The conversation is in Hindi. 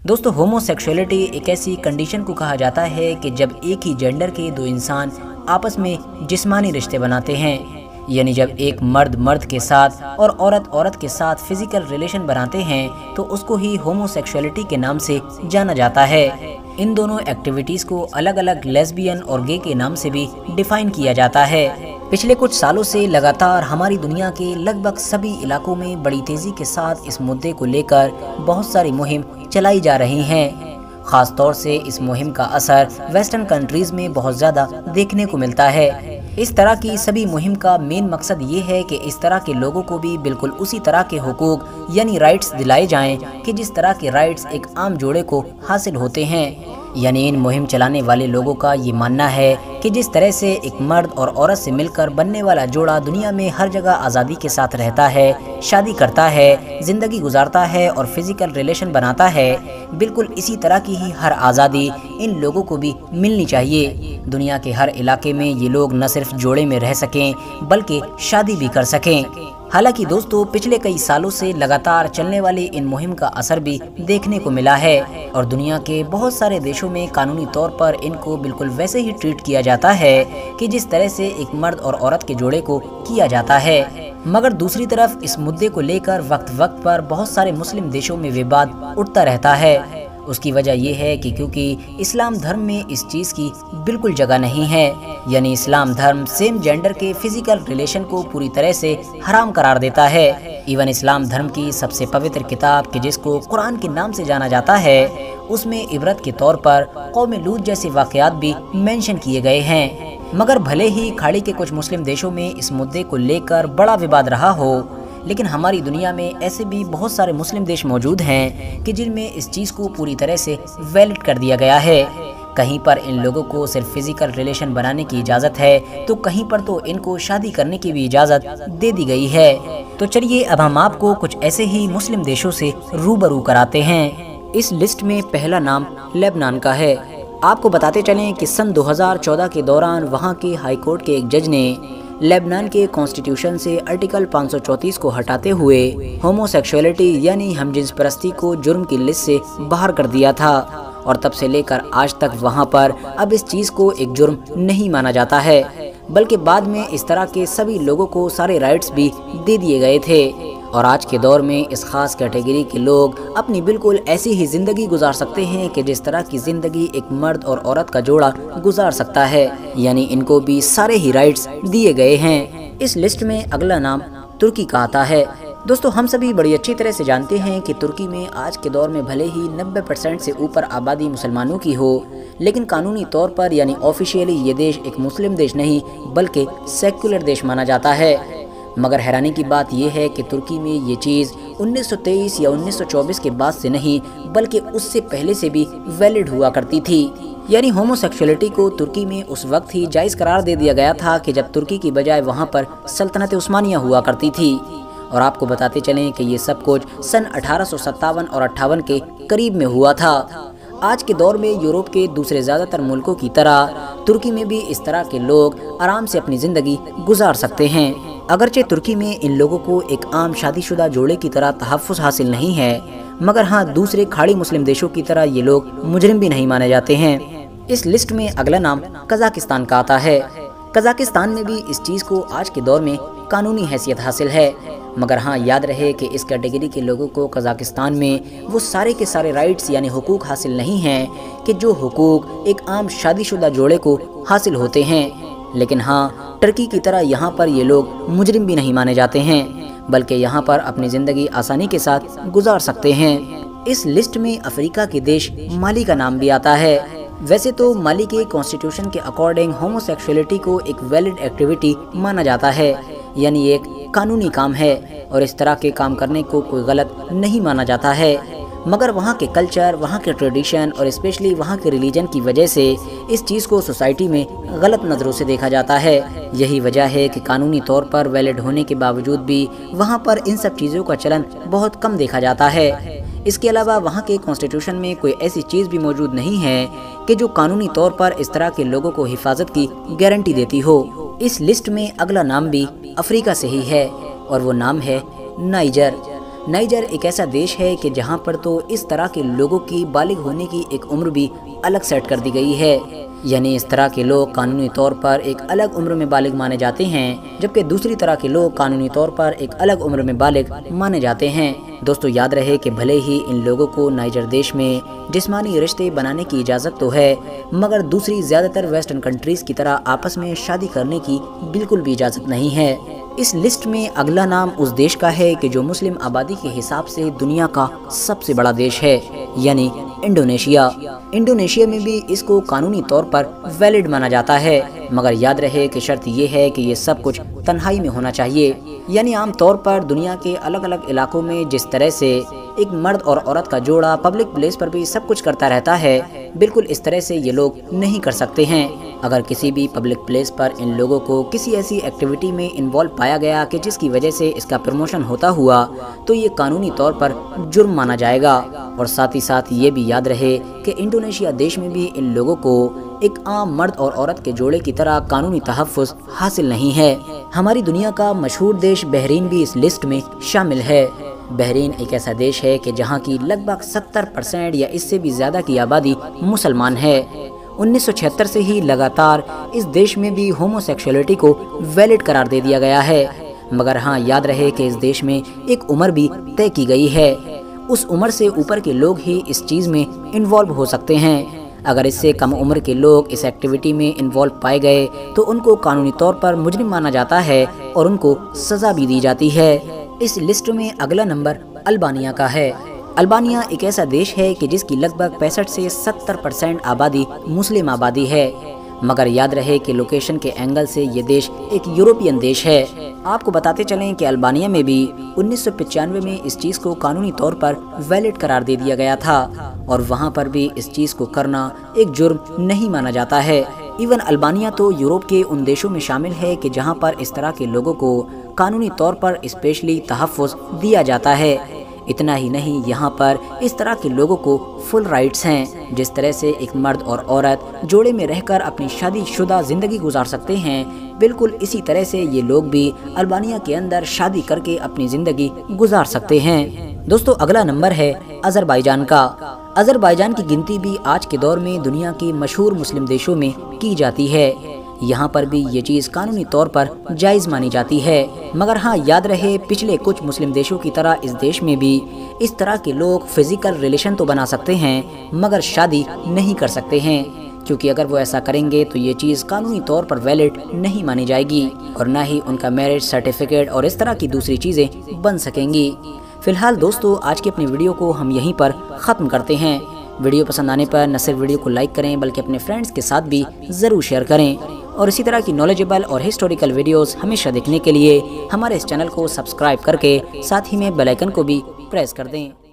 दोस्तों, होमोसेक्सुअलिटी एक ऐसी कंडीशन को कहा जाता है कि जब एक ही जेंडर के दो इंसान आपस में जिस्मानी रिश्ते बनाते हैं, यानी जब एक मर्द मर्द के साथ और औरत औरत के साथ फिजिकल रिलेशन बनाते हैं तो उसको ही होमोसेक्सुअलिटी के नाम से जाना जाता है। इन दोनों एक्टिविटीज़ को अलग अलग लेस्बियन और गे के नाम से भी डिफाइन किया जाता है। पिछले कुछ सालों से लगातार हमारी दुनिया के लगभग सभी इलाकों में बड़ी तेज़ी के साथ इस मुद्दे को लेकर बहुत सारी मुहिम चलाई जा रही हैं। ख़ास तौर से इस मुहिम का असर वेस्टर्न कंट्रीज़ में बहुत ज़्यादा देखने को मिलता है। इस तरह की सभी मुहिम का मेन मकसद ये है कि इस तरह के लोगों को भी बिल्कुल उसी तरह के हुकूक यानी राइट्स दिलाए जाएं कि जिस तरह के राइट्स एक आम जोड़े को हासिल होते हैं। यानी इन मुहिम चलाने वाले लोगों का ये मानना है कि जिस तरह से एक मर्द और औरत से मिलकर बनने वाला जोड़ा दुनिया में हर जगह आज़ादी के साथ रहता है, शादी करता है, ज़िंदगी गुजारता है और फिजिकल रिलेशन बनाता है, बिल्कुल इसी तरह की ही हर आज़ादी इन लोगों को भी मिलनी चाहिए। दुनिया के हर इलाके में ये लोग न सिर्फ जोड़े में रह सकें बल्कि शादी भी कर सकें। हालांकि दोस्तों, पिछले कई सालों से लगातार चलने वाली इन मुहिम का असर भी देखने को मिला है और दुनिया के बहुत सारे देशों में कानूनी तौर पर इनको बिल्कुल वैसे ही ट्रीट किया जाता है कि जिस तरह से एक मर्द और औरत के जोड़े को किया जाता है। मगर दूसरी तरफ इस मुद्दे को लेकर वक्त वक्त पर बहुत सारे मुस्लिम देशों में विवाद उठता रहता है। उसकी वजह यह है कि क्योंकि इस्लाम धर्म में इस चीज़ की बिल्कुल जगह नहीं है, यानी इस्लाम धर्म सेम जेंडर के फिजिकल रिलेशन को पूरी तरह से हराम करार देता है। इवन इस्लाम धर्म की सबसे पवित्र किताब कि जिसको कुरान के नाम से जाना जाता है, उसमें इबरत के तौर पर कौम लूत जैसे वाक़यात भी मेंशन किए गए हैं। मगर भले ही खाड़ी के कुछ मुस्लिम देशों में इस मुद्दे को लेकर बड़ा विवाद रहा हो, लेकिन हमारी दुनिया में ऐसे भी बहुत सारे मुस्लिम देश मौजूद हैं कि जिनमें इस चीज़ को पूरी तरह से वैलिड कर दिया गया है। कहीं पर इन लोगों को सिर्फ फिजिकल रिलेशन बनाने की इजाज़त है तो कहीं पर तो इनको शादी करने की भी इजाज़त दे दी गई है। तो चलिए अब हम आपको कुछ ऐसे ही मुस्लिम देशों से रूबरू कराते हैं। इस लिस्ट में पहला नाम लेबनान का है। आपको बताते चलें कि सन 2014 के दौरान वहाँ के हाई कोर्ट के एक जज ने लेबनान के कॉन्स्टिट्यूशन से आर्टिकल 534 को हटाते हुए होमोसेक्सुअलिटी यानी हमजिन्स परस्ती को जुर्म की लिस्ट से बाहर कर दिया था और तब से लेकर आज तक वहां पर अब इस चीज़ को एक जुर्म नहीं माना जाता है, बल्कि बाद में इस तरह के सभी लोगों को सारे राइट्स भी दे दिए गए थे और आज के दौर में इस खास कैटेगरी के लोग अपनी बिल्कुल ऐसी ही ज़िंदगी गुजार सकते हैं कि जिस तरह की ज़िंदगी एक मर्द और औरत का जोड़ा गुजार सकता है, यानी इनको भी सारे ही राइट्स दिए गए हैं। इस लिस्ट में अगला नाम तुर्की का आता है। दोस्तों, हम सभी बड़ी अच्छी तरह से जानते हैं कि तुर्की में आज के दौर में भले ही 90% से ऊपर आबादी मुसलमानों की हो, लेकिन कानूनी तौर पर यानी ऑफिशियली ये देश एक मुस्लिम देश नहीं बल्कि सेक्युलर देश माना जाता है। मगर हैरानी की बात यह है कि तुर्की में ये चीज़ 1923 या 1924 के बाद से नहीं बल्कि उससे पहले से भी वैलिड हुआ करती थी। यानी होमोसेक्सुअलिटी को तुर्की में उस वक्त ही जायज़ करार दे दिया गया था कि जब तुर्की की बजाय वहाँ पर सल्तनत उस्मानिया हुआ करती थी। और आपको बताते चलें कि ये सब कुछ सन 1857 और 58 के करीब में हुआ था। आज के दौर में यूरोप के दूसरे ज़्यादातर मुल्कों की तरह तुर्की में भी इस तरह के लोग आराम से अपनी ज़िंदगी गुजार सकते हैं। अगरचे तुर्की में इन लोगों को एक आम शादीशुदा जोड़े की तरह तहफ़्फ़ुज़ हासिल नहीं है, मगर हाँ, दूसरे खाड़ी मुस्लिम देशों की तरह ये लोग मुजरिम भी नहीं माने जाते हैं। इस लिस्ट में अगला नाम कज़ाकिस्तान का आता है। कज़ाकिस्तान में भी इस चीज़ को आज के दौर में कानूनी हैसियत हासिल है, मगर हाँ, याद रहे कि इस कैटेगरी के लोगों को कज़ाकिस्तान में वो सारे के सारे राइट्स यानी हुकूक हासिल नहीं हैं कि जो हुकूक एक आम शादीशुदा जोड़े को हासिल होते हैं। लेकिन हाँ, टर्की की तरह यहाँ पर ये लोग मुजरिम भी नहीं माने जाते हैं, बल्कि यहाँ पर अपनी ज़िंदगी आसानी के साथ गुजार सकते हैं। इस लिस्ट में अफ्रीका के देश माली का नाम भी आता है। वैसे तो माली के कॉन्स्टिट्यूशन के अकॉर्डिंग होमोसेक्सुअलिटी को एक वैलिड एक्टिविटी माना जाता है, यानी एक कानूनी काम है और इस तरह के काम करने को कोई गलत नहीं माना जाता है। मगर वहाँ के कल्चर, वहाँ के ट्रेडिशन और स्पेशली वहाँ के रिलीजन की वजह से इस चीज़ को सोसाइटी में गलत नज़रों से देखा जाता है। यही वजह है कि कानूनी तौर पर वैलिड होने के बावजूद भी वहाँ पर इन सब चीज़ों का चलन बहुत कम देखा जाता है। इसके अलावा वहाँ के कॉन्स्टिट्यूशन में कोई ऐसी चीज़ भी मौजूद नहीं है कि जो कानूनी तौर पर इस तरह के लोगों को हिफाजत की गारंटी देती हो। इस लिस्ट में अगला नाम भी अफ्रीका से ही है और वो नाम है नाइजर। नाइजर एक ऐसा देश है कि जहां पर तो इस तरह के लोगों की बालिग होने की एक उम्र भी अलग सेट कर दी गई है, यानी इस तरह के लोग कानूनी तौर पर एक अलग उम्र में बालिग माने जाते हैं, जबकि दूसरी तरह के लोग कानूनी तौर पर एक अलग उम्र में बालिग माने जाते हैं। दोस्तों याद रहे कि भले ही इन लोगों को नाइजर देश में जिस्मानी रिश्ते बनाने की इजाज़त तो है, मगर दूसरी ज़्यादातर वेस्टर्न कंट्रीज़ की तरह आपस में शादी करने की बिल्कुल भी इजाज़त नहीं है। इस लिस्ट में अगला नाम उस देश का है कि जो मुस्लिम आबादी के हिसाब से दुनिया का सबसे बड़ा देश है, यानी इंडोनेशिया। इंडोनेशिया में भी इसको कानूनी तौर पर वैलिड माना जाता है, मगर याद रहे कि शर्त ये है कि ये सब कुछ तन्हाई में होना चाहिए। यानी आम तौर पर दुनिया के अलग अलग इलाकों में जिस तरह से एक मर्द और औरत का जोड़ा पब्लिक प्लेस पर भी सब कुछ करता रहता है, बिल्कुल इस तरह से ये लोग नहीं कर सकते हैं। अगर किसी भी पब्लिक प्लेस पर इन लोगों को किसी ऐसी एक्टिविटी में इन्वॉल्व पाया गया कि जिसकी वजह से इसका प्रमोशन होता हुआ, तो ये कानूनी तौर पर जुर्म माना जाएगा। और साथ ही साथ ये भी याद रहे कि इंडोनेशिया देश में भी इन लोगों को एक आम मर्द और औरत के जोड़े की तरह कानूनी तहफ़्फ़ुज़ हासिल नहीं है। हमारी दुनिया का मशहूर देश बहरीन भी इस लिस्ट में शामिल है। बहरीन एक ऐसा देश है कि जहां की लगभग 70% या इससे भी ज़्यादा की आबादी मुसलमान है। 1976 से ही लगातार इस देश में भी होमोसेक्सुअलिटी को वैलिड करार दे दिया गया है, मगर हाँ याद रहे कि इस देश में एक उम्र भी तय की गई है। उस उम्र से ऊपर के लोग ही इस चीज़ में इन्वॉल्व हो सकते हैं। अगर इससे कम उम्र के लोग इस एक्टिविटी में इन्वॉल्व पाए गए तो उनको कानूनी तौर पर मुजरिम माना जाता है और उनको सज़ा भी दी जाती है। इस लिस्ट में अगला नंबर अल्बानिया का है। अल्बानिया एक ऐसा देश है कि जिसकी लगभग 65 से 70% आबादी मुस्लिम आबादी है, मगर याद रहे कि लोकेशन के एंगल से ये देश एक यूरोपियन देश है। आपको बताते चलें कि अल्बानिया में भी 1995 में इस चीज़ को कानूनी तौर पर वैलिड करार दे दिया गया था और वहाँ पर भी इस चीज़ को करना एक जुर्म नहीं माना जाता है। इवन अल्बानिया तो यूरोप के उन देशों में शामिल है कि जहाँ पर इस तरह के लोगों को कानूनी तौर पर स्पेशली तहफ़्फ़ुज़ दिया जाता है। इतना ही नहीं, यहाँ पर इस तरह के लोगों को फुल राइट्स हैं। जिस तरह से एक मर्द और औरत जोड़े में रहकर अपनी शादीशुदा ज़िंदगी गुजार सकते हैं, बिल्कुल इसी तरह से ये लोग भी अल्बानिया के अंदर शादी करके अपनी ज़िंदगी गुजार सकते हैं। दोस्तों अगला नंबर है अज़रबैजान का। अज़रबैजान की गिनती भी आज के दौर में दुनिया के मशहूर मुस्लिम देशों में की जाती है। यहाँ पर भी ये चीज़ कानूनी तौर पर जायज़ मानी जाती है, मगर हाँ याद रहे पिछले कुछ मुस्लिम देशों की तरह इस देश में भी इस तरह के लोग फिजिकल रिलेशन तो बना सकते हैं, मगर शादी नहीं कर सकते हैं, क्योंकि अगर वो ऐसा करेंगे तो ये चीज़ कानूनी तौर पर वैलिड नहीं मानी जाएगी और ना ही उनका मैरिज सर्टिफिकेट और इस तरह की दूसरी चीज़ें बन सकेंगी। फिलहाल दोस्तों आज की अपनी वीडियो को हम यहीं पर ख़त्म करते हैं। वीडियो पसंद आने पर न सिर्फ वीडियो को लाइक करें बल्कि अपने फ्रेंड्स के साथ भी ज़रूर शेयर करें और इसी तरह की नॉलेजेबल और हिस्टोरिकल वीडियोस हमेशा देखने के लिए हमारे इस चैनल को सब्सक्राइब करके साथ ही में बेल आइकन को भी प्रेस कर दें।